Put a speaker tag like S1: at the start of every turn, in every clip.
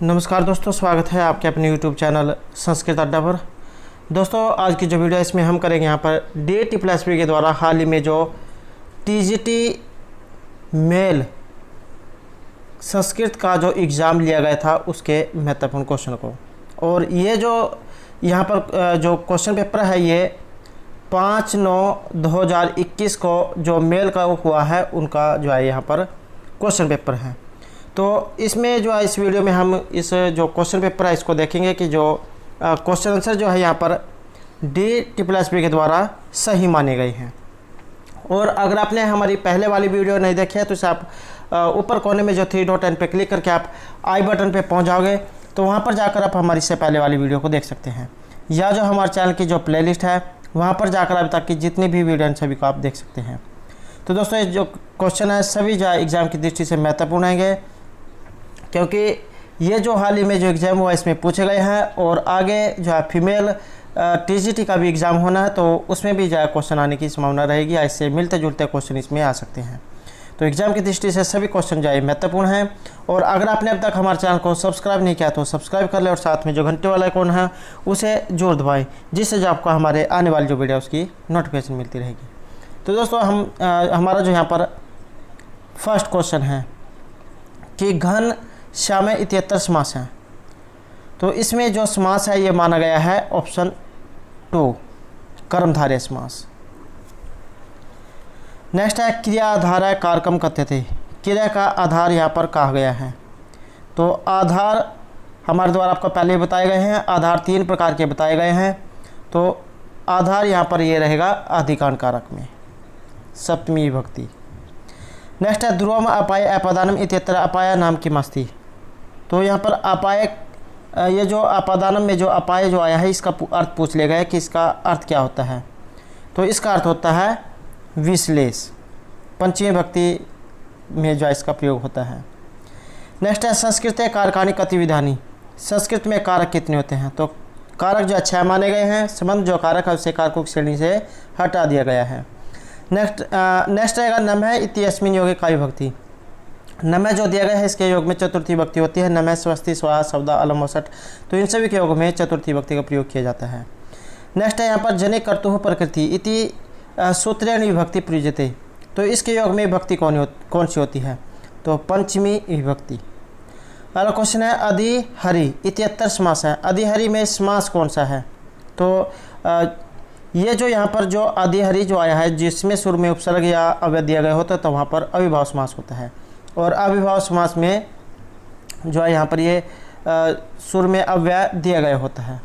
S1: नमस्कार दोस्तों, स्वागत है आपके अपने YouTube चैनल संस्कृत अड्डा पर। दोस्तों आज की जो वीडियो है इसमें हम करेंगे यहाँ पर DAT+P के द्वारा हाल ही में जो TGT मेल संस्कृत का जो एग्ज़ाम लिया गया था उसके महत्वपूर्ण क्वेश्चन को। और ये जो यहाँ पर जो क्वेश्चन पेपर है ये 5/9/2021 को जो मेल का हुआ है उनका जो है यहाँ पर क्वेश्चन पेपर है। तो इसमें जो है इस वीडियो में हम इस जो क्वेश्चन पेपर है इसको देखेंगे कि जो क्वेश्चन आंसर जो है यहाँ पर DAT+P के द्वारा सही माने गए हैं। और अगर आपने हमारी पहले वाली वीडियो नहीं देखी है तो इसे आप ऊपर कोने में जो 3 डॉट पे क्लिक करके आप आई बटन पे पहुँच जाओगे तो वहाँ पर जाकर आप हमारी से पहले वाली वीडियो को देख सकते हैं, या जो हमारे चैनल की जो प्लेलिस्ट है वहाँ पर जाकर अभी तक की जितनी भी वीडियो हैं सभी को आप देख सकते हैं। तो दोस्तों ये जो क्वेश्चन है सभी जो एग्ज़ाम की दृष्टि से महत्वपूर्ण हैंगे, क्योंकि ये जो हाल ही में जो एग्ज़ाम हुआ इसमें पूछे गए हैं और आगे जो है फीमेल TGT का भी एग्ज़ाम होना है तो उसमें भी जो है क्वेश्चन आने की संभावना रहेगी, ऐसे मिलते जुलते क्वेश्चन इसमें आ सकते हैं। तो एग्ज़ाम की दृष्टि से सभी क्वेश्चन जो है महत्वपूर्ण हैं। और अगर आपने अब तक हमारे चैनल को सब्सक्राइब नहीं किया तो सब्सक्राइब कर ले और साथ में जो घंटे वाला आइकॉन है उसे जरूर दबाएँ, जिससे जो आपको हमारे आने वाली जो वीडियो उसकी नोटिफिकेशन मिलती रहेगी। तो दोस्तों हमारा जो यहाँ पर फर्स्ट क्वेश्चन है कि घन श्यामे इत्यत्र समास हैं, तो इसमें जो समास है ये माना गया है ऑप्शन 2 कर्मधारय समास। नेक्स्ट है क्रिया आधार कारकम कथ्यते, क्रिया का आधार यहाँ पर कहा गया है। तो आधार हमारे द्वारा आपको पहले ही बताए गए हैं, आधार 3 प्रकार के बताए गए हैं। तो आधार यहाँ पर ये रहेगा अधिकांड कारक में सप्तमी विभक्ति। नेक्स्ट है ध्रुवम अपाय अपादानम इत्यत्र अपाय नाम की मस्ती, तो यहाँ पर अपाय ये जो अपादानम में जो अपाय जो आया है इसका अर्थ पूछ लिया गया कि इसका अर्थ क्या होता है। तो इसका अर्थ होता है विश्लेष, पंचमी विभक्ति में जो इसका प्रयोग होता है। नेक्स्ट है संस्कृत कारकानी गतिविधानी, संस्कृत में कारक कितने होते हैं। तो कारक जो 6 माने गए हैं, संबंध जो कारक है उसे कारकों की श्रेणी से हटा दिया गया है। नेक्स्ट रहेगा नम है इत्यस्मिन योगे का विभक्ति, नमः जो दिया गया है इसके योग में चतुर्थी विभक्ति होती है, नमः स्वस्ति स्वाहा शब्द अलम वसट, तो इन सभी के योग में चतुर्थी विभक्ति का प्रयोग किया जाता है। नेक्स्ट है यहाँ पर जने कर्तुः प्रकृति इति सूत्रेण विभक्ति प्रयुज्यते, तो इसके योग में विभक्ति कौन सी होती है। तो पंचमी विभक्ति। अगला क्वेश्चन है अधिहरि इत्यत्र समास है, अधिहरि में समास कौन सा है। तो ये जो यहाँ पर जो अधिहरि जो आया है जिसमें सुर में उपसर्ग या अव्यय दिया गया होता है तो वहाँ पर अविभाव समास होता है। और अविभाव समास में जो है यहाँ पर ये सुर में अव्यय दिया गया होता है,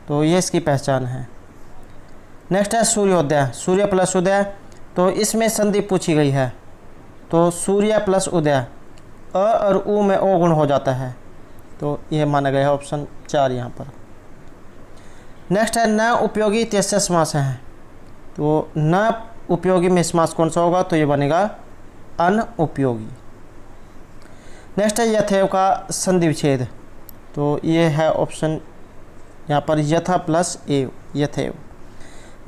S1: तो ये इसकी पहचान है। नेक्स्ट है सूर्योदय, सूर्य प्लस उदय, तो इसमें संधि पूछी गई है। तो सूर्य प्लस उदय अ और उ में ओ गुण हो जाता है, तो ये माना गया है ऑप्शन 4 यहाँ पर। नेक्स्ट है न उपयोगी इत्यस्य समास है, तो न उपयोगी में समास कौन सा होगा, तो ये बनेगा अनुपयोगी। नेक्स्ट है यथेव का संधि विच्छेद, तो ये है ऑप्शन यहाँ पर यथा प्लस एव यथेव।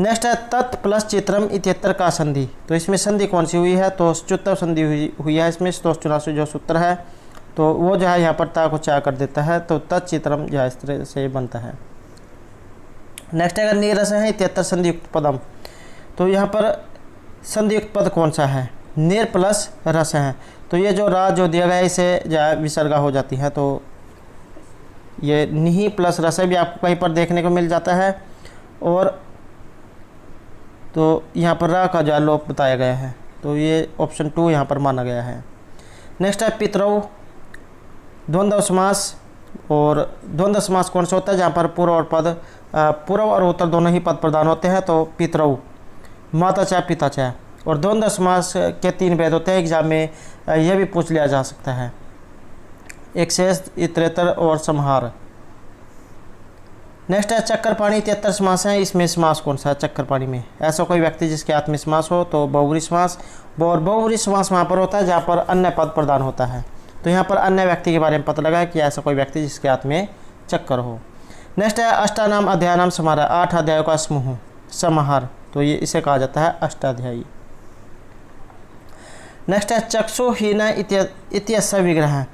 S1: नेक्स्ट है तत् प्लस चित्रम इत्यत्र का संधि, तो इसमें संधि कौन सी हुई है। तो चुत्तर संधि हुई है इसमें, स्तोष चुनासु जो सूत्र है तो वो जो है यहाँ पर ता को चा कर देता है, तो तत्चित्रम जो है इस तरह से बनता है। नेक्स्ट है अगर नीरस है इत्यत्र संधियुक्त पदम, तो यहाँ पर संधियुक्त पद कौन सा है, निर प्लस रस है, तो ये जो रा जो दिया गया है इसे जो है विसर्गा हो जाती है, तो ये निहि प्लस रस भी आपको कहीं पर देखने को मिल जाता है। और तो यहाँ पर रा का जो लोप बताया गया है, तो ये ऑप्शन 2 यहाँ पर माना गया है। नेक्स्ट है पितरौ द्वंद्व समास, और द्वंद्व समास कौन सा होता है जहाँ पर पूर्व और उत्तर दोनों ही पद प्रधान होते हैं, तो पितरौ माता चाहे पिता चाहे। और द्वंद्व समास के 3 भेद होते हैं, एग्जाम में यह भी पूछ लिया जा सकता है, एक शेष इतरेतर और समहार। नेक्स्ट है चक्कर पाणी इत्यत्र समास है, इसमें समास कौन सा है चक्कर पाणी में। ऐसा कोई व्यक्ति जिसके हाथ में समास हो तो बहुव्रीहि समास, और बहुव्रीहि समास वहाँ पर होता है जहाँ पर अन्य पद प्रधान होता है, तो यहाँ पर अन्य व्यक्ति के बारे में पता लगा कि ऐसा कोई व्यक्ति जिसके हाथ में चक्कर हो। नेक्स्ट है अष्टानाम अध्यायनाम समाहार, 8 अध्यायों का समूह समाहार, तो ये इसे कहा जाता है अष्टाध्यायी। नेक्स्ट है चक्षुहीन इत्यस्य विग्रह,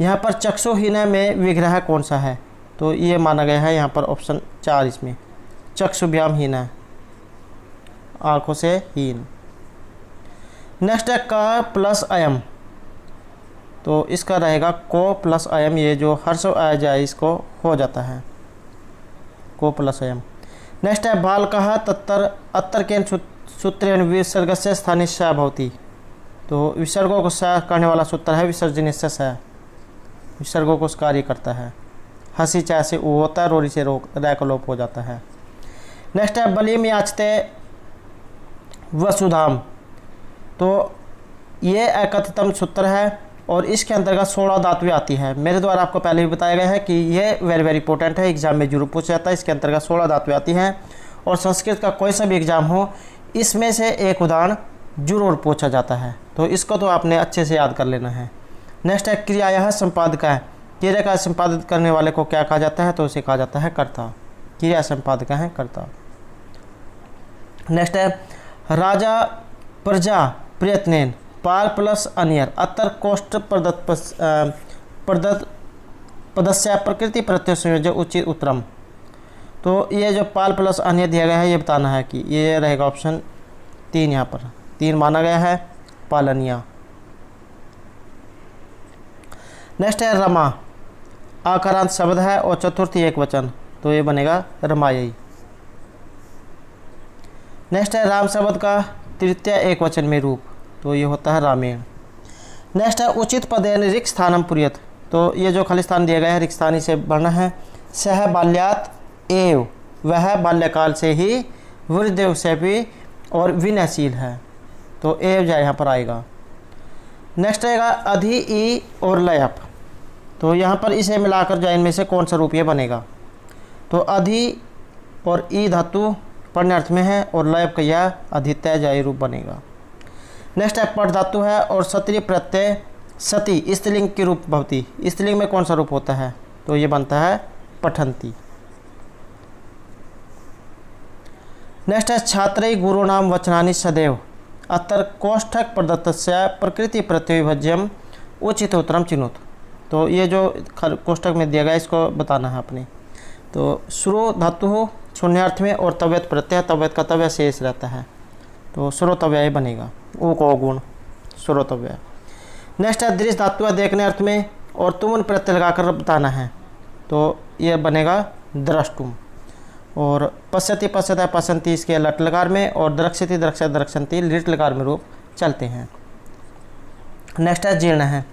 S1: यहाँ पर चक्षुहीन में विग्रह कौन सा है? तो ये माना गया है यहाँ पर ऑप्शन 4 इसमें, चक्षुभ्याम हीन है, आँखों से हीन। नेक्स्ट है क प्लस अयम, तो इसका रहेगा को प्लस अयम, ये जो हर्ष आ जाए इसको हो जाता है को प्लस अयम। नेक्स्ट है बाल कहा तत्तर अत्तर के सूत्र विसर्ग से स्थानीय स भवती, तो विसर्गों को स करने वाला सूत्र है विसर्जनीय से स, विसर्गों को कार्य करता है। हंसी चाय से ऊ होता है, रोरी से रोक रै का लोप हो जाता है। नेक्स्ट है बलिम याचते वसुधाम, तो ये एकतम सूत्र है और इसके अंतर्गत 16 धातुएं आती है। मेरे द्वारा आपको पहले भी बताया गया है कि ये वेरी इंपॉर्टेंट है, एग्जाम में जरूर पूछा जाता है। इसके अंतर्गत 16 धातुएं आती हैं और संस्कृत का कोई सा भी एग्जाम हो इसमें से एक उदाहरण जरूर पूछा जाता है, तो इसको तो आपने अच्छे से याद कर लेना है। नेक्स्ट है क्रिया संपादक है, क्रिया का संपादित करने वाले को क्या कहा जाता है? तो उसे कहा जाता है कर्ता, क्रिया संपादक है कर्ता। नेक्स्ट है राजा प्रजा प्रयत्नेन पाल प्लस अनियर अतर कोष्ठ पदस्य प्रकृति प्रत्यय संयोजक उचित उत्तरम, तो ये जो पाल प्लस अनियर दिया गया है ये बताना है कि ये रहेगा ऑप्शन 3, यहाँ पर 3 माना गया है पालनिया। नेक्स्ट है रमा, आकारांत शब्द है और चतुर्थी एक वचन, तो ये बनेगा रमायी। नेक्स्ट है राम शब्द का तृतीय एक वचन में रूप, तो ये होता है रामेण। नेक्स्ट है उचित पदेन रिक्त स्थानम पुरियत, तो ये जो खाली स्थान दिया गया है रिक्त स्थान से बढ़ना है। सह बाल्यात एव, वह बाल्यकाल से ही वृद्धेव से भी और विनयशील है, तो एव जा यहाँ पर आएगा। नेक्स्ट रहेगा अधि ई और लयप, तो यहाँ पर इसे मिलाकर जाए इनमें से कौन सा रूप ये बनेगा? तो अधि और ई धातु पढ़ने अर्थ में है और लयप का यह अधितय जाय रूप बनेगा। नेक्स्ट है पट धातु है और सत्रीय प्रत्यय सती स्त्रीलिंग के रूप भवती, स्त्रीलिंग में कौन सा रूप होता है? तो ये बनता है पठंती। नेक्स्ट है छात्रई गुरु नाम वचनानि सदैव अतर कोष्ठक प्रदत्तस्य प्रकृति प्रत्यविभज्यम उचित उत्तरम चिनुत, तो ये जो कोष्ठक में दिया गया इसको बताना है अपने। तो श्रो धातु हो शून्यार्थ में और तव्यत प्रत्यय, तव्यत का तव्य शेष रहता है, तो श्रोतव्य बनेगा, ओ को गुण श्रोतव्य। नेक्स्ट है दृश्य धातु है देखने अर्थ में और तुमन प्रत्यय लगाकर बताना है, तो ये बनेगा द्रष्टुम। और पश्यति पश्यत है पसंती इसके लट लकार में और द्रक्षति द्रक्षत द्रक्षंती लिट लकार में रूप चलते हैं। नेक्स्ट है जीर्ण है,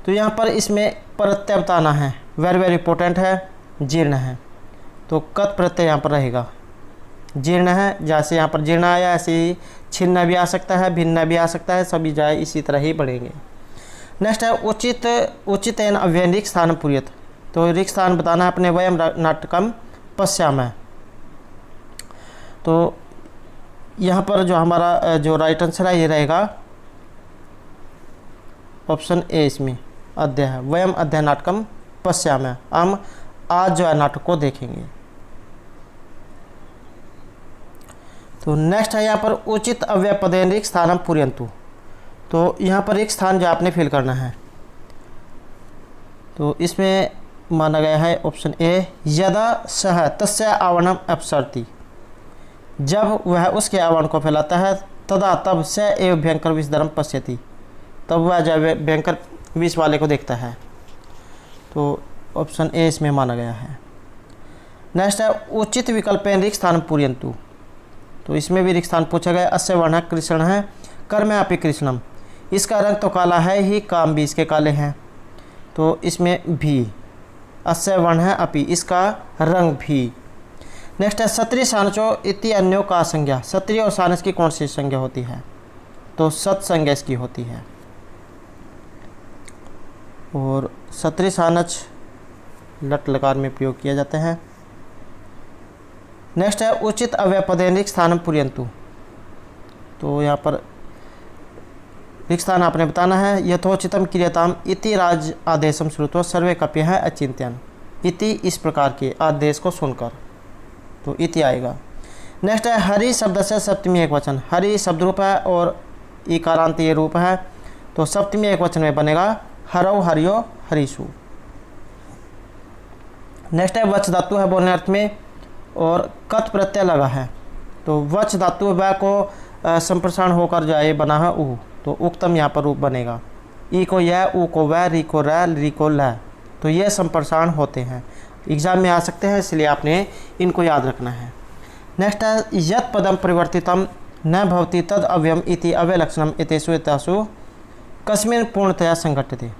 S1: तो यहाँ पर इसमें प्रत्यय बताना है, वेरी इंपॉर्टेंट है, जीर्ण है, तो कत प्रत्यय यहाँ पर रहेगा। जीर्ण है जैसे यहाँ पर जीर्ण आया ऐसे ही छिन्न भी आ सकता है, भिन्न भी आ सकता है, सभी जाए इसी तरह ही बढ़ेंगे। नेक्स्ट है उचित अव्यय रिक्त स्थान पुरियत, तो रिक्त स्थान बताना है अपने वयम नाटकम पश्यामः, तो यहाँ पर जो हमारा जो राइट आंसर है ये रहेगा ऑप्शन ए, इसमें अध्याय है वयम अध्याय नाटकम पश्यामः, हम आज जो है नाटक को देखेंगे। तो नेक्स्ट है यहाँ पर उचित अव्यय पदेन रिक्त स्थानम पुर्यन्तु, तो यहाँ पर एक स्थान जो आपने फिल करना है, तो इसमें माना गया है ऑप्शन ए यदा सह तस्य आवरणम अपसरति, जब वह उसके आवरण को फैलाता है, तदा तब स एव भयंकर विष धर्म पश्यति, तब वह जब भयंकर विष वाले को देखता है, तो ऑप्शन ए इसमें माना गया है। नेक्स्ट है उचित विकल्पेन रिक्त स्थान पुर्यन्तु, तो इसमें भी रिक्त स्थान पूछा गया। अस्य वर्ण कृष्ण है कर्म अपि कृष्णम, इसका रंग तो काला है ही, काम भी इसके काले हैं, तो इसमें भी अस्य वर्ण है अपि, इसका रंग भी। नेक्स्ट है सत्रीय सानचो इति अन्यों का संज्ञा, सत्रीय और सानस की कौन सी संज्ञा होती है? तो सत संज्ञा इसकी होती है, और सत्रीय सानच लट लकार में प्रयोग किया जाते हैं। नेक्स्ट है उचित अव्यय पदेन रिक्त स्थानम पुर्यन्तु, तो यहाँ पर रिक्त स्थान आपने बताना है। यथोचितम क्रियताम इति राज आदेशम श्रुत्वा सर्वे कप्य है अचिंत्यन, इति इस प्रकार के आदेश को सुनकर, तो इति आएगा। नेक्स्ट है हरि शब्द से सप्तमी एक वचन, हरि शब्द रूप है और इकारांत ये रूप है, तो सप्तमी एक वचन में बनेगा हरौ हरियो हरीशु। नेक्स्ट है वच धातु है बोलने अर्थ में और कत प्रत्यय लगा है। तो वच धातु व को संप्रसारण होकर जाए बना है ऊ, तो उक्तम यहाँ पर रूप बनेगा। ई को यह, ऊ को वह, री को र, री को ल, तो ये संप्रसारण होते हैं, एग्जाम में आ सकते हैं, इसलिए आपने इनको याद रखना है। नेक्स्ट है यत् पदम परिवर्तितम न भवति तद अव्ययम इति अव्यलक्षणम इतेषु एतासु कस्मिन् पूर्णतया संघट्यते।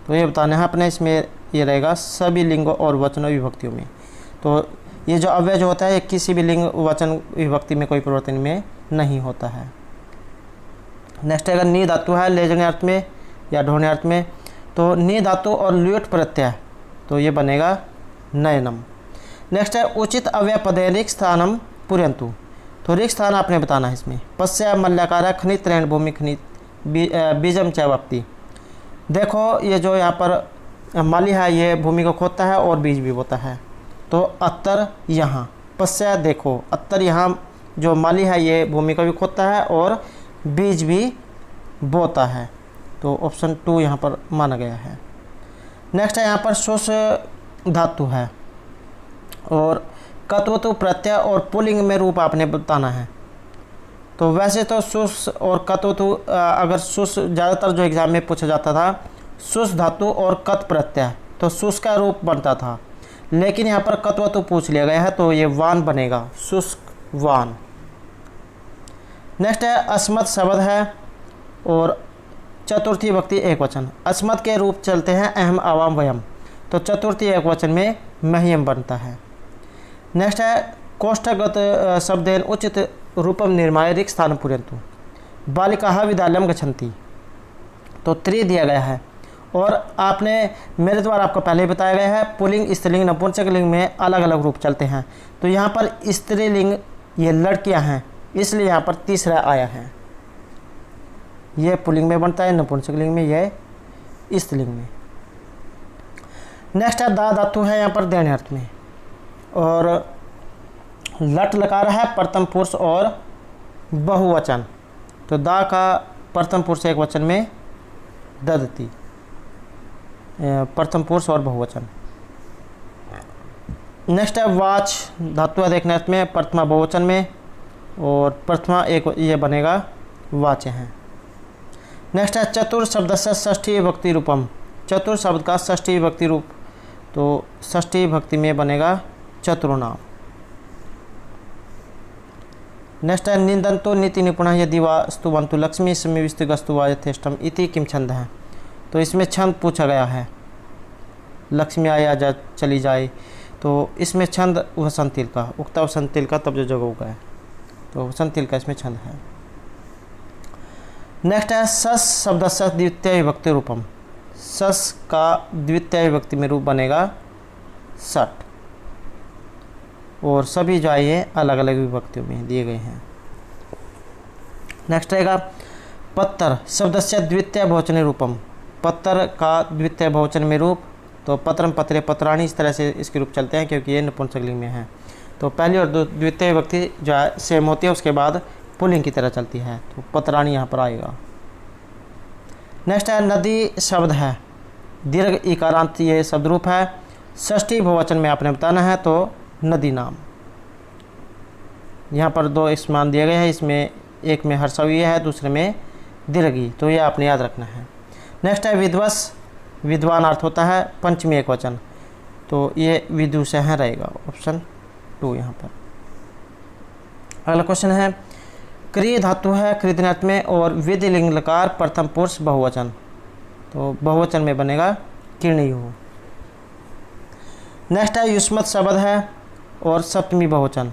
S1: तो ये बताना है अपने, इसमें ये रहेगा सभी लिंगों और वचनों विभक्तियों में। तो ये जो अव्यय जो होता है किसी भी लिंग वचन विभक्ति में कोई परिवर्तन में नहीं होता है। नेक्स्ट अगर नी धातु है लेजने अर्थ में या ढोने अर्थ में, तो नी धातु और ल्यूट प्रत्यय, तो ये बनेगा नयनम। नेक्स्ट है उचित अव्यय पदे रिक्त स्थानम पुर्यंतु, तो रिक्त स्थान आपने बताना है इसमें। पश्य मल्ल्याकार खनित त्रैण भूमि खनित बीजम च वक्ति। देखो ये जो यहाँ पर माली है ये भूमि को खोदता है और बीज भी बोता है, तो अत्तर यहाँ, पश्य देखो अत्तर यहाँ जो माली है ये भूमि को भी खोदता है और बीज भी बोता है, तो ऑप्शन 2 यहाँ पर माना गया है। नेक्स्ट है यहाँ पर शुष धातु है और कत्वतु प्रत्यय और पुल्लिंग में रूप आपने बताना है। तो वैसे तो शुष और कत्वतु अगर शुष ज़्यादातर जो एग्जाम में पूछा जाता था शुष धातु और कत प्रत्यय, तो शुष का रूप बनता था, लेकिन यहाँ पर कत्वतु पूछ लिया गया है, तो ये वान बनेगा, शुष्क वान। नेक्स्ट है अस्मत् शब्द है और चतुर्थी विभक्ति एक वचन। अस्मत् के रूप चलते हैं अहम आवाम वयम, तो चतुर्थी एक वचन में मह्यम बनता है। नेक्स्ट है कोष्ठगत शब्देन उचित रूपम निर्माय रिक्त स्थान पुर्यंतु बालिका विद्यालयम गच्छन्ति, तो 3 दिया गया है और आपने मेरे द्वारा आपको पहले बताया गया है पुल्लिंग स्त्रीलिंग नपुंसकलिंग में अलग अलग रूप चलते हैं। तो यहाँ पर स्त्रीलिंग ये लड़कियाँ हैं, इसलिए यहाँ पर तीसरा आया है, ये पुल्लिंग में बनता है, नपुंसकलिंग में, ये स्त्रीलिंग में। नेक्स्ट है दा धातु है यहाँ पर देने अर्थ में और लट लकार है प्रथम पुरुष और बहुवचन, तो दा का प्रथम पुरुष एक वचन में ददती, प्रथम पुरुष और बहुवचन। नेक्स्ट है वाच धातु है देखने अर्थ में प्रथमा बहुवचन में और प्रथमा एक, ये बनेगा वाच है। नेक्स्ट है चतुर शब्द से षष्ठी विभक्ति रूपम, चतुर शब्द का षष्ठी विभक्ति रूप, तो षष्ठी विभक्ति में बनेगा चतुर्नाम। नेक्स्ट है निंदंतो नीति निपुण यदि वा स्तुवंतु लक्ष्मी समीविस्तु वा यथेष्टम इति किम छंद है, तो इसमें छंद पूछा गया है, लक्ष्मी आया जा चली जाए, तो इसमें छंद वसंत तिल का, उगता वसंत तिल का तब जो जगह उगा है, तो वसंत तिल का इसमें छंद है। नेक्स्ट है सस शब्द से द्वितीय विभक्ति रूपम, सस का द्वितीय विभक्ति में रूप बनेगा सट और सभी जो आए हैं अलग अलग विभक्तियों में दिए गए हैं। नेक्स्ट रहेगा पत्तर शब्द से द्वितीय बहुवचन रूपम, पत्तर का द्वितीय बहुवचन में रूप, तो पत्रम पत्रे पत्राणी, इस तरह से इसके रूप चलते हैं क्योंकि ये नपुंसकलिंग में है, तो पहली और द्वितीय विभक्ति जो है सेम होती है, उसके बाद पुल्लिंग की तरह चलती है, तो पत्राणी यहाँ पर आएगा। नेक्स्ट है नदी शब्द है दीर्घ इकारांत, ये शब्द रूप है, षष्ठी बहुवचन में आपने बताना है, तो नदी नाम। यहाँ पर 2 स्मान दिए गए हैं, इसमें एक में हर्षवीय है दूसरे में दीर्घी, तो ये आपने याद रखना है। नेक्स्ट है विद्वस, विद्वान अर्थ होता है, पंचमी एक वचन, तो ये विदुष है रहेगा, ऑप्शन 2 यहाँ पर। अगला क्वेश्चन है क्रिय धातु है कृतन अर्थ में और विधि लिंग लकार प्रथम पुरुष बहुवचन, तो बहुवचन में बनेगा किरणीयु। नेक्स्ट है युष्मत शब्द है और सप्तमी बहुवचन।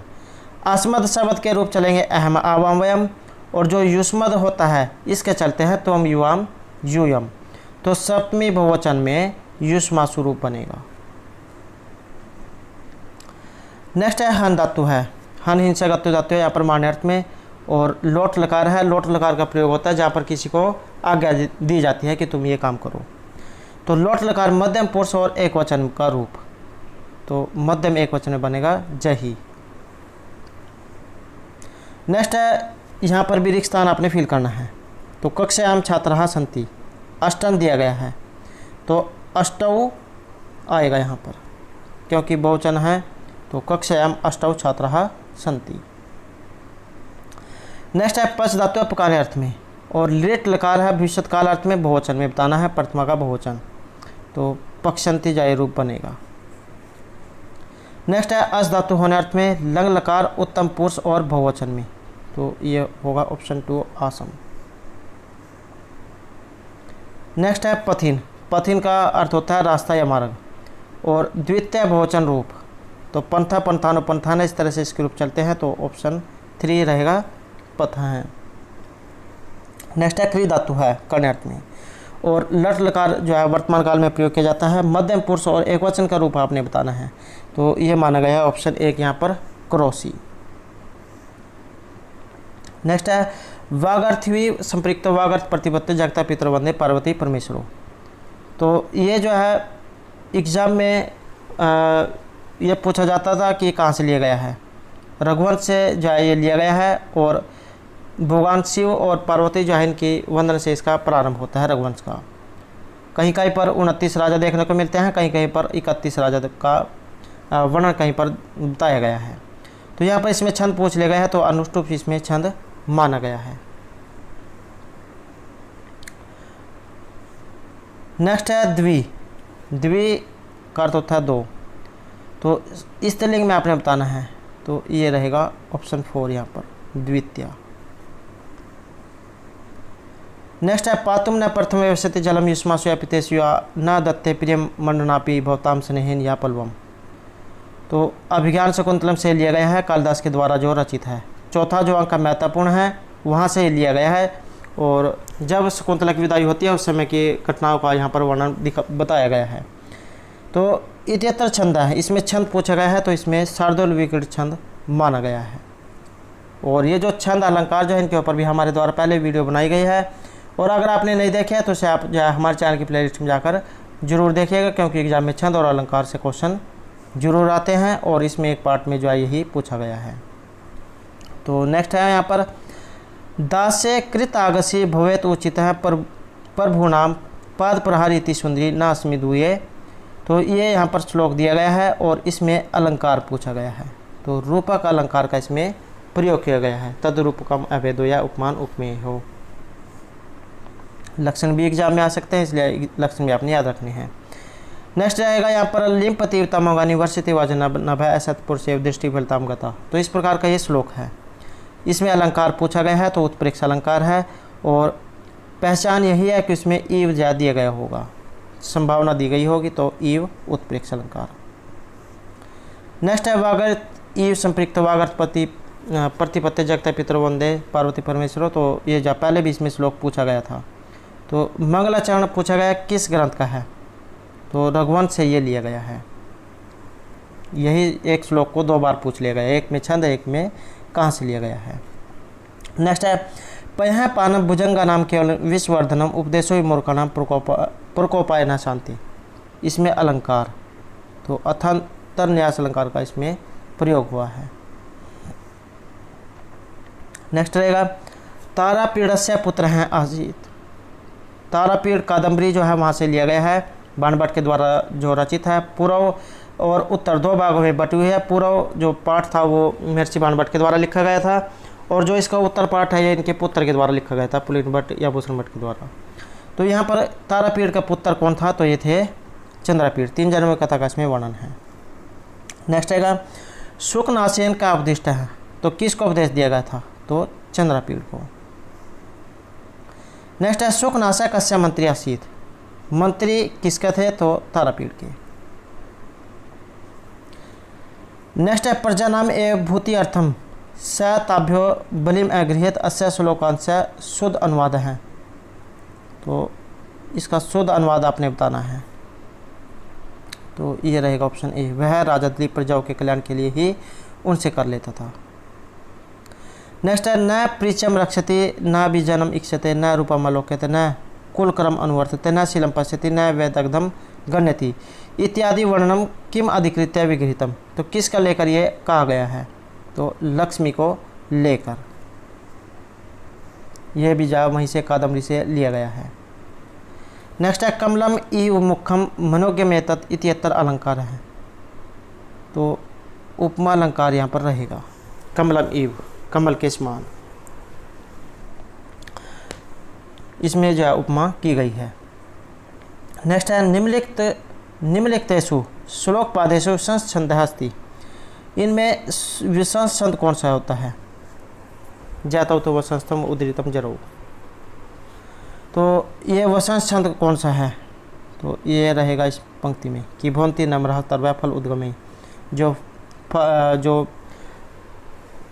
S1: अस्मद शब्द के रूप चलेंगे अहम आवाम वयम, और जो युष्मद होता है इसके चलते हैं त्वम युवाम यूयम, तो सप्तमी बहुवचन में युष्मासु रूप बनेगा। नेक्स्ट है हन धातु है, हन हिंसक धातु है यहाँ पर मान्य अर्थ में, और लोट लकार है, लोट लकार का प्रयोग होता है जहाँ पर किसी को आज्ञा दी जाती है कि तुम ये काम करो, तो लोट लकार मध्यम पुरुष और एक वचन का रूप, तो मध्यम एक वचन में बनेगा जही। नेक्स्ट है यहाँ पर भी रिक्त स्थान आपने फिल करना है, तो कक्षायाम छात्राः सन्ति, अष्टम दिया गया है, तो अष्टौ आएगा यहाँ पर, क्योंकि बहुवचन है। तो कक्षायाम अष्टौ छात्राः सन्ति। नेक्स्ट है पच धातु अपकार्य अर्थ में, और लिट लकार है भविष्यत काल अर्थ में बहुवचन में बताना है, प्रथमा का बहुवचन, तो पक्षंति जाय रूप बनेगा। नेक्स्ट है अस धातु होने अर्थ में, लंग लकार उत्तम पुरुष और बहुवचन में, तो ये होगा ऑप्शन 2 आसम। नेक्स्ट है पथिन। पथिन का अर्थ होता है रास्ता या मार्ग, और द्वितीय बहुवचन रूप, तो पंथा पंथानो पंथान, इस तरह से इसके रूप चलते हैं, तो ऑप्शन 3 रहेगा पथा है। नेक्स्ट है क्री धातु है कर्ण अर्थ में, और लट लकार जो है वर्तमान काल में प्रयोग किया जाता है, मध्यम पुरुष और एकवचन का रूप आपने बताना है, तो यह माना गया है ऑप्शन 1 यहाँ पर क्रोसी। नेक्स्ट है वागर्थवी संपृक्त वागर्थ प्रतिपत्ति जगता पितृवंदे पार्वती परमेश्वरो, तो ये जो है एग्जाम में ये पूछा जाता था कि कहाँ से लिया गया है। रघुवंश से जो है ये लिया गया है, और भगवान शिव और पार्वती जो है इनकी वंदन से इसका प्रारंभ होता है रघुवंश का। कहीं कहीं पर 29 राजा देखने को मिलते हैं, कहीं कहीं पर 31 राजा का वर्णन कहीं पर बताया गया है। तो यहाँ पर इसमें छंद पूछ लिया गया है, तो अनुष्टुप इसमें छंद माना गया है। नेक्स्ट है द्वि। द्वि का अर्थ होता है 2, तो स्त्रीलिंग में आपने बताना है, तो ये रहेगा ऑप्शन 4 यहाँ पर द्वितीय। नेक्स्ट है पातुम न प्रथम व्यवस्थित जलम युष्मासु या पितेषु या न दत्ते प्रियम मंडनापि भवताम स्नेहन या पल्वम, तो अभिज्ञान शकुंतलम से लिया गया है, कालिदास के द्वारा जो रचित है। चौथा जो अंक महत्वपूर्ण है वहाँ से लिया गया है, और जब शकुंतला की विदाई होती है उस समय की घटनाओं का यहाँ पर वर्णन बताया गया है। तो इत्यत्र छंद है, इसमें छंद पूछा गया है, तो इसमें शार्दूल विकृत छंद माना गया है। और ये जो छंद अलंकार जो है इनके ऊपर भी हमारे द्वारा पहले वीडियो बनाई गई है, और अगर आपने नहीं देखे हैं तो उसे आप जो है हमारे चैनल की प्लेलिस्ट में जाकर जरूर देखिएगा, क्योंकि एग्जाम में छंद और अलंकार से क्वेश्चन जरूर आते हैं, और इसमें एक पार्ट में जो है यही पूछा गया है। तो नेक्स्ट है यहाँ पर दासे कृत आगसी भवेत उचित है प्रभुनाम पाद प्रहार इति सुंदरी न अस्मि दुए, तो ये यहाँ पर श्लोक दिया गया है, और इसमें अलंकार पूछा गया है। तो रूपक अलंकार का इसमें प्रयोग किया गया है, तद रूपकम अभेदो या उपमान उपमेय हो। लक्षण भी एग्जाम में आ सकते हैं, इसलिए लक्षण भी आपने याद रखने हैं। नेक्स्ट आएगा यहाँ पर लिम पतिवता मंगानी वर्षित वाजन नभ असतपुर से दृष्टि फलताम गता, तो इस प्रकार का ये श्लोक है। इसमें अलंकार पूछा गया है, तो उत्प्रेक्ष अलंकार है, और पहचान यही है कि इसमें ईव ज्यादा दिया गया होगा, संभावना दी गई होगी, तो ईव उत्प्रेक्ष अलंकार। नेक्स्ट है वागर्थ ईव संपृक्त वागर्थ प्रतिपत्ति जगता पितृवंदे पार्वती परमेश्वरो, तो ये जो पहले भी इसमें श्लोक पूछा गया था। तो मंगलाचरण पूछा गया किस ग्रंथ का है, तो रघुवंश से ये लिया गया है। यही एक श्लोक को 2 बार पूछ लिया गया, एक में छंद, एक में कहाँ से लिया गया है। नेक्स्ट है पह पानम भुजंगा नाम केवल विश्ववर्धनम उपदेशो मूर्खाणाम प्रकोपाय न शांति, इसमें अलंकार, तो अथंतर न्यास अलंकार का इसमें प्रयोग हुआ है। नेक्स्ट रहेगा तारापीड़स्य पुत्र हैं अजित। तारापीड़ कादम्बरी जो है वहाँ से लिया गया है, बाणभट्ट के द्वारा जो रचित है। पूर्व और उत्तर 2 भागों में बटी हुई है। पूर्व जो पाठ था वो महर्षि बाणभट्ट के द्वारा लिखा गया था, और जो इसका उत्तर पाठ है ये इनके पुत्र के द्वारा लिखा गया था, पुलिन भट्ट या भूषण भट्ट के द्वारा। तो यहाँ पर तारापीड़ का पुत्र कौन था, तो ये थे चंद्रापीड़। 3 जन्म कथा का इसमें वर्णन है। नेक्स्ट आएगा शुकनासेन का उपदिष्ट है, तो किसको उपदेश दिया गया था, तो चंद्रापीड़ को। नेक्स्ट है शुकनाशा कस्य मंत्री आसीत, मंत्री किसके थे, तो तारापीड़ के। नेक्स्ट है प्रजा नाम एवं भूति अर्थम स ताभ्यो बलिम अगृहित अस्य श्लोकांश शुद्ध अनुवाद है, तो इसका शुद्ध अनुवाद आपने बताना है, तो ये रहेगा ऑप्शन ए। वह राजा दिलीप प्रजाओं के कल्याण के लिए ही उनसे कर लेता था। नेक्स्ट है न प्रीचम रक्षति न बीजनम इक्षते न रूपम अलोक्यते न कुलक्रम अनुवर्तते न शीलम पश्यति न वेदग्धम गण्यति इत्यादि वर्णनम किम अधिकृत्य विगृहीतम, तो किसका लेकर ये कहा गया है, तो लक्ष्मी को लेकर। यह भी जा वहीं से कादम्बरी से लिया गया है। नेक्स्ट है कमलम इव मुखम मनोज्ञम एतत् इत्यत्र अलंकार है। तो उपमा अलंकार यहाँ पर रहेगा, कमलम इव, कमल के समान, इसमें जो है उपमा की गई है। नेक्स्ट है निम्नलिखितेषु श्लोक पादेषु संस्छन्दः अस्ति। इनमें विशंस छंद कौन सा होता है? जातौ तो वसंस्तम उदृतम जरौ। तो ये वसंस छंद कौन सा है? तो ये रहेगा इस पंक्ति में कि भवन्ति नम्रः तर्वः फल उद्गमे। जो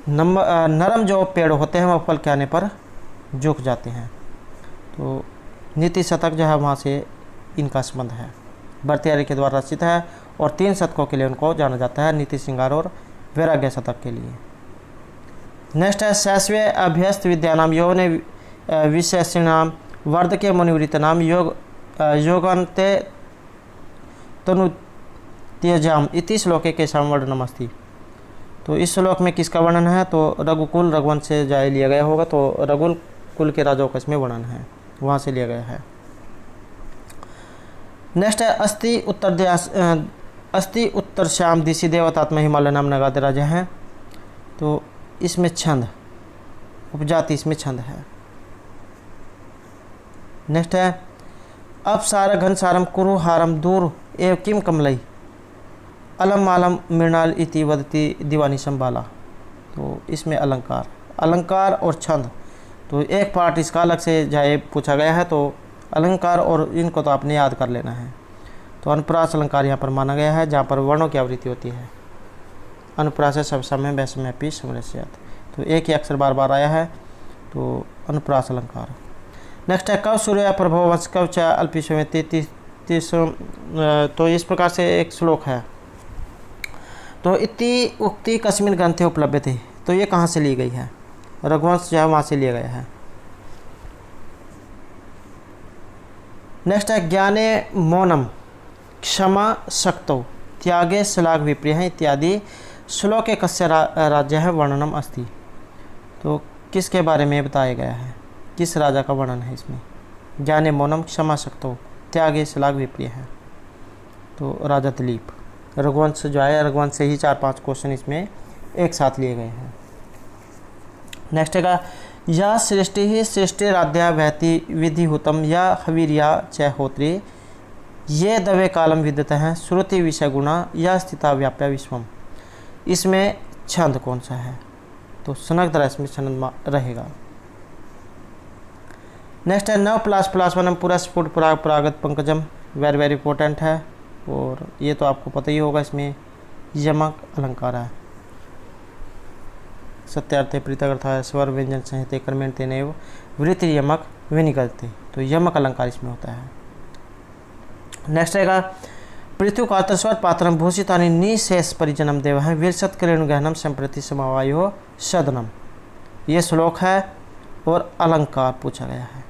S1: नरम जो पेड़ होते हैं वो फल के आने पर झुक जाते हैं। तो नीति शतक जो है वहाँ से इनका संबंध है। भर्तृहरि के द्वारा रचित है और 3 शतकों के लिए उनको जाना जाता है, नीति श्रृंगार और वैराग्य शतक के लिए। नेक्स्ट है शैशवे अभ्यस्त विद्यानाम यौवने विशेषणाम वर्ध के मुनिवृत्त नाम योगान्ते तनुत्यजाम इति श्लोके के वर्णनम अस्ति। तो इस श्लोक में किसका वर्णन है? तो रघुकुल रघुवंश से जाए लिया गया होगा। तो रघुकुल के राजाओं का इसमें वर्णन है, वहाँ से लिया गया है। नेक्स्ट है अस्ति उत्तर श्याम दिशि देवतात्म हिमालय नाम नगादे राजा हैं। तो इसमें छंद उपजाति, इसमें छंद है। नेक्स्ट है अपसार घनसारम कुरुहारम दूर एव किम कमलई अलम मालम मृणाल इति वदति दीवानी संबाला। तो इसमें अलंकार और छंद, तो एक पार्ट इसका अलग से जाए पूछा गया है। तो अलंकार और इनको तो आपने याद कर लेना है। तो अनुप्रास अलंकार यहाँ पर माना गया है, जहाँ पर वर्णों की आवृत्ति होती है। अनुप्रास सब समय वैसमय पी समरस्यात। तो एक ही अक्षर बार बार आया है, तो अनुप्रास अलंकार। नेक्स्ट है कव सूर्य प्रभव वंश कव च अल्पिशो 33। तो इस प्रकार से एक श्लोक है। तो इति उक्ति कस्मिन ग्रंथे उपलब्ध थे। तो ये कहाँ से ली गई है? रघुवंश जो है वहाँ से लिया गया है। नेक्स्ट है ज्ञाने मौनम क्षमा शक्तौ त्यागे श्लाघ विप्रिय इत्यादि श्लोके कस्य राज्य है वर्णनम अस्ति। तो किसके बारे में बताया गया है? किस राजा का वर्णन है इसमें? ज्ञाने मौनम क्षमा शक्तौ त्यागे श्लाघ विप्रिय है। तो राजा दिलीप। रघुवंश जो है, रघुवंश से ही 4-5 क्वेश्चन इसमें एक साथ लिए गए हैं। नेक्स्ट है या सृष्टि ही सृष्टि राध्या वहति विधिहुतम या हवीरिया च होत्री ये दवे कालम विद्यत हैं श्रुति विषय गुणा या स्थिता व्याप्या विश्वम। इसमें छंद कौन सा है? तो सनक तरह इसमें छंद रहेगा। नेक्स्ट है नव ++1 पूरा स्फुट परागत पंकजम, वेरी इंपॉर्टेंट है। और ये तो आपको पता ही होगा, इसमें यमक अलंकार है। सत्यार्थे प्रीतकर्था स्वर व्यंजन संहिते कर्मेण तेनेव वृत्ति यमक विनिकलते। तो यमक अलंकार इसमें होता है। नेक्स्ट रहेगा पृथ्वी का स्वर पात्रम भूषितानि निशेष परिजनम देव है विरसत करेणु गहनम संप्रति समावायो सदनम। ये श्लोक है और अलंकार पूछा गया है।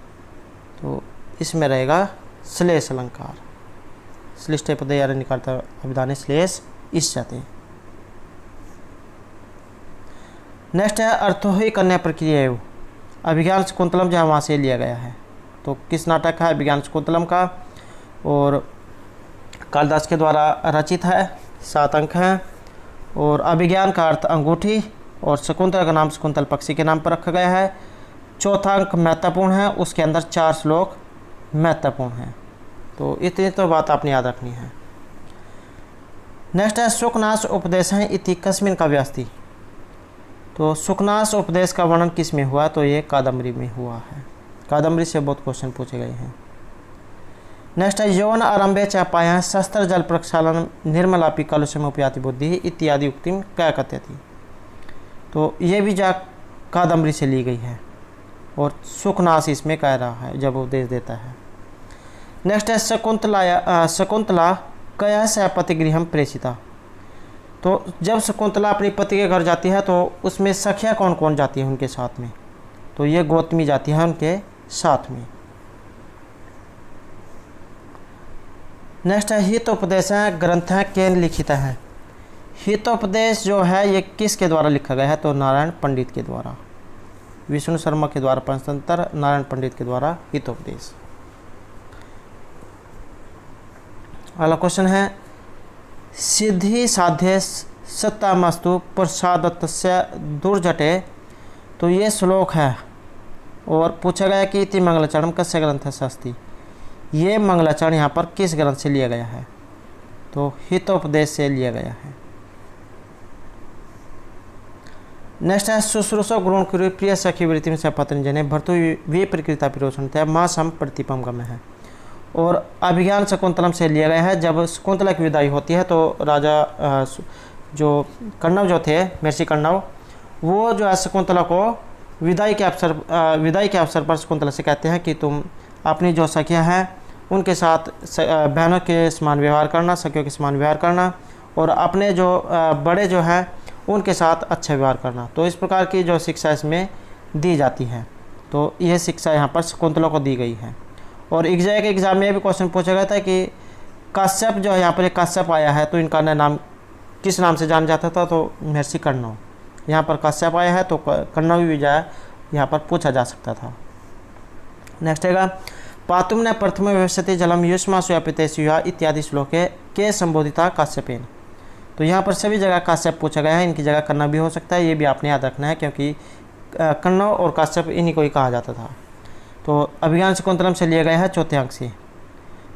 S1: तो इसमें रहेगा श्लेष अलंकार। श्लिष्टे पदे निकालता अभिधाने श्लेष इस जाते। नेक्स्ट है अर्थो ही कन्या प्रक्रिया एवं अभिज्ञान शकुंतलम, जहाँ वहाँ से लिया गया है। तो किस नाटक है? अभिज्ञान शकुंतलम का, और कालिदास के द्वारा रचित है। 7 अंक हैं। और अभिज्ञान का अर्थ अंगूठी, और शकुंतल का नाम शकुंतल पक्षी के नाम पर रखा गया है। चौथा अंक महत्वपूर्ण है, उसके अंदर 4 श्लोक महत्वपूर्ण हैं। तो इतनी तो बात आपने याद रखनी है। नेक्स्ट है सुखनाश उपदेश है इति कस्मिन काव्यास्ति। तो सुखनाश उपदेश का वर्णन किस में हुआ? तो ये कादम्बरी में हुआ है। कादम्बरी से बहुत क्वेश्चन पूछे गए हैं। नेक्स्ट है यौवन आरंभे च पाया शस्त्र जल प्रक्षालन निर्मलापि कलुषमुपयाति बुद्धि इत्यादि उक्तिम क्या कहते थी। तो ये भी जा कादम्बरी से ली गई है, और सुखनाश इसमें कह रहा है जब उपदेश देता है। नेक्स्ट है शकुंतला कया स पतिगृहम प्रेषिता। तो जब शकुंतला अपनी पति के घर जाती है तो उसमें सखियाँ कौन कौन जाती हैं उनके साथ में? तो ये गौतमी जाती है उनके साथ में। नेक्स्ट है हितोपदेश ग्रंथ के लिखित है। हितोपदेश जो है ये किसके द्वारा लिखा गया है? तो नारायण पंडित के द्वारा, विष्णु शर्मा के द्वारा पंचतंत्र, नारायण पंडित के द्वारा हितोपदेश। अगला क्वेश्चन है सिद्धि साध्य सत्तामस्तु प्रसादत्स्य दुर्जटे। तो ये श्लोक है और पूछा गया कि इति मंगलाचरण कस्य ग्रंथस्य अस्ति। ये मंगलाचरण यहाँ पर किस ग्रंथ से लिया गया है? तो हितोपदेश से लिया गया है। नेक्स्ट है शुश्रूषो गुरुण कुरु प्रिय सखी वृत्ति में पतंजने भर्तु वे प्रकृता पिरोषणतया माँ सम प्रतिपम गम है। और अभिज्ञान शकुंतलम से लिया गया है। जब शकुंतला की विदाई होती है तो राजा जो कण्व जो थे महर्षि कण्व, वो जो है शकुंतला को विदाई के अवसर पर शकुंतला से कहते हैं कि तुम अपनी जो सखियाँ हैं उनके साथ बहनों के समान व्यवहार करना, सखियों के समान व्यवहार करना, और अपने जो बड़े जो हैं उनके साथ अच्छा व्यवहार करना। तो इस प्रकार की जो शिक्षा इसमें दी जाती है। तो यह शिक्षा यहाँ पर शकुंतला को दी गई है। और एग्जाम में भी क्वेश्चन पूछा गया था कि काश्यप जो है यहाँ पर एक काश्यप आया है तो इनका नाम किस नाम से जाना जाता था? तो महर्षि कण्व। यहाँ पर काश्यप आया है तो कण्व भी जाए यहाँ पर पूछा जा सकता था। नेक्स्ट है पातुम ने प्रथम व्यवस्थित जलम युष्मा सुयापितेशुया इत्यादि श्लोके के संबोधिता काश्यपेन। तो यहाँ पर सभी जगह काश्यप पूछा गया है, इनकी जगह कण्व भी हो सकता है, ये भी आपने याद रखना है क्योंकि कण्व और काश्यप इन्हीं को ही कहा जाता था। तो अभिज्ञान शकुंतलम से लिया गया है चौथे अंक से।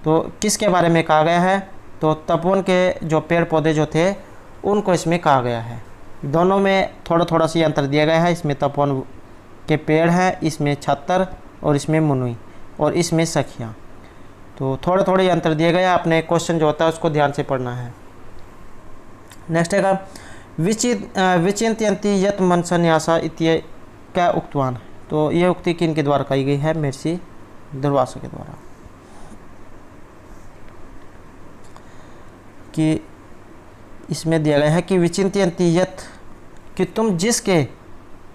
S1: तो किसके बारे में कहा गया है? तो तपोवन के जो पेड़ पौधे जो थे उनको इसमें कहा गया है। दोनों में थोड़ा थोड़ा सा अंतर दिया गया है। इसमें तपोवन के पेड़ हैं, इसमें छतर और इसमें मुनुई और इसमें सखियाँ। तो थोड़े थोड़े अंतर दिए गए। आपने क्वेश्चन जो होता है उसको ध्यान से पढ़ना है। नेक्स्ट है विचिंत्यंती यत मन संन्यासा इत्य क्या उक्तवान। तो यह उक्ति किन के द्वारा कही गई है? महर्षि दुर्वासा के द्वारा। कि इसमें दिया गया है कि विचिंत्यंती यत, कि तुम जिसके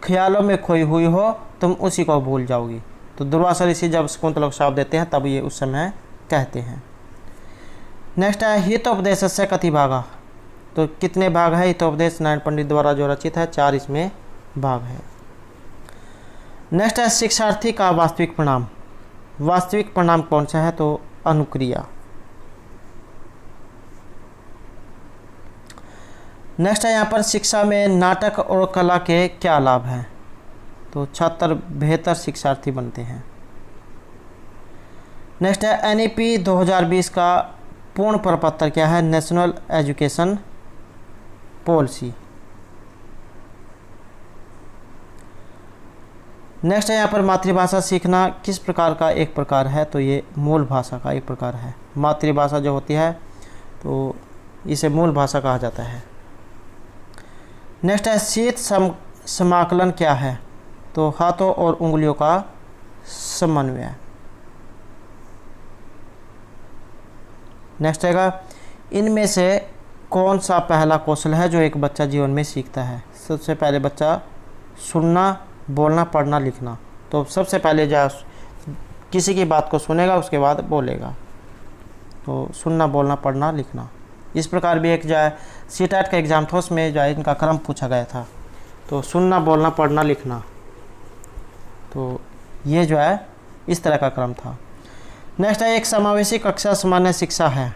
S1: ख्यालों में खोई हुई हो तुम उसी को भूल जाओगी। तो दुर्वासा ऋषि जब शकुंतला को शाप देते हैं तब ये उस समय कहते हैं। नेक्स्ट है हितोपदेशस्य कति भागा। तो कितने भाग है? हितोपदेश नारायण पंडित द्वारा जो रचित है 4 इसमें भाग है। नेक्स्ट है शिक्षार्थी का वास्तविक परिणाम। वास्तविक परिणाम कौन सा है? तो अनुक्रिया। नेक्स्ट है यहाँ पर शिक्षा में नाटक और कला के क्या लाभ हैं? तो छात्र बेहतर शिक्षार्थी बनते हैं। नेक्स्ट है NEP 2020 का पूर्ण प्रपत्र क्या है? National education policy. नेक्स्ट है यहाँ पर मातृभाषा सीखना किस प्रकार का एक प्रकार है? तो ये मूल भाषा का एक प्रकार है। मातृभाषा जो होती है तो इसे मूल भाषा कहा जाता है। नेक्स्ट है शीत समाकलन क्या है? तो हाथों और उंगलियों का समन्वय। नेक्स्ट है इनमें से कौन सा पहला कौशल है जो एक बच्चा जीवन में सीखता है? सबसे पहले बच्चा सुनना, बोलना, पढ़ना, लिखना। तो सबसे पहले जो किसी की बात को सुनेगा उसके बाद बोलेगा। तो सुनना, बोलना, पढ़ना, लिखना। इस प्रकार भी एक जो है CTET का एग्ज़ाम था उसमें जो है इनका क्रम पूछा गया था। तो सुनना, बोलना, पढ़ना, लिखना। तो ये जो है इस तरह का क्रम था। नेक्स्ट है एक समावेशी कक्षा सामान्य शिक्षा है।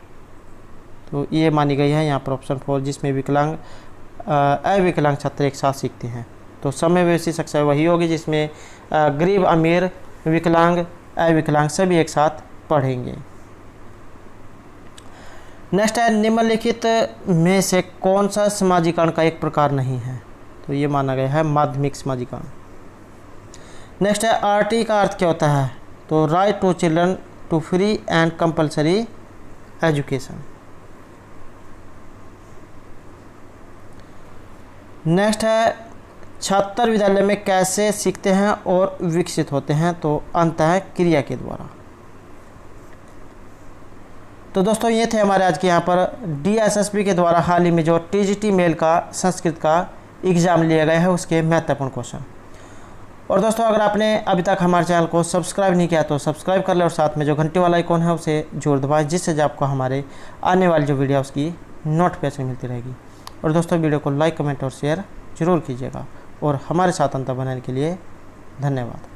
S1: तो ये मानी गई है यहाँ पर ऑप्शन 4, जिसमें विकलांग अविकलांग छात्र एक साथ सीखते हैं। तो समावेशी शिक्षा वही होगी जिसमें गरीब, अमीर, विकलांग, अविकलांग सभी एक साथ पढ़ेंगे। नेक्स्ट है निम्नलिखित में से कौन सा समाजीकरण का एक प्रकार नहीं है? तो ये माना गया है माध्यमिक समाजीकरण। नेक्स्ट है RT का अर्थ क्या होता है? तो right to children to free and compulsory education. Next है छात्र विद्यालय में कैसे सीखते हैं और विकसित होते हैं? तो अंतः क्रिया के द्वारा। तो दोस्तों ये थे हमारे आज के यहाँ पर DSSB के द्वारा हाल ही में जो TGT मेल का संस्कृत का एग्ज़ाम लिया गया है उसके महत्वपूर्ण क्वेश्चन। और दोस्तों अगर आपने अभी तक हमारे चैनल को सब्सक्राइब नहीं किया तो सब्सक्राइब कर लें और साथ में जो घंटी वाला आइकॉन है उसे जरूर दबाएं, जिससे जो आपको हमारे आने वाली जो वीडियो उसकी नोटिफिकेशन मिलती रहेगी। और दोस्तों वीडियो को लाइक, कमेंट और शेयर जरूर कीजिएगा। और हमारे साथ अंत बनाने के लिए धन्यवाद।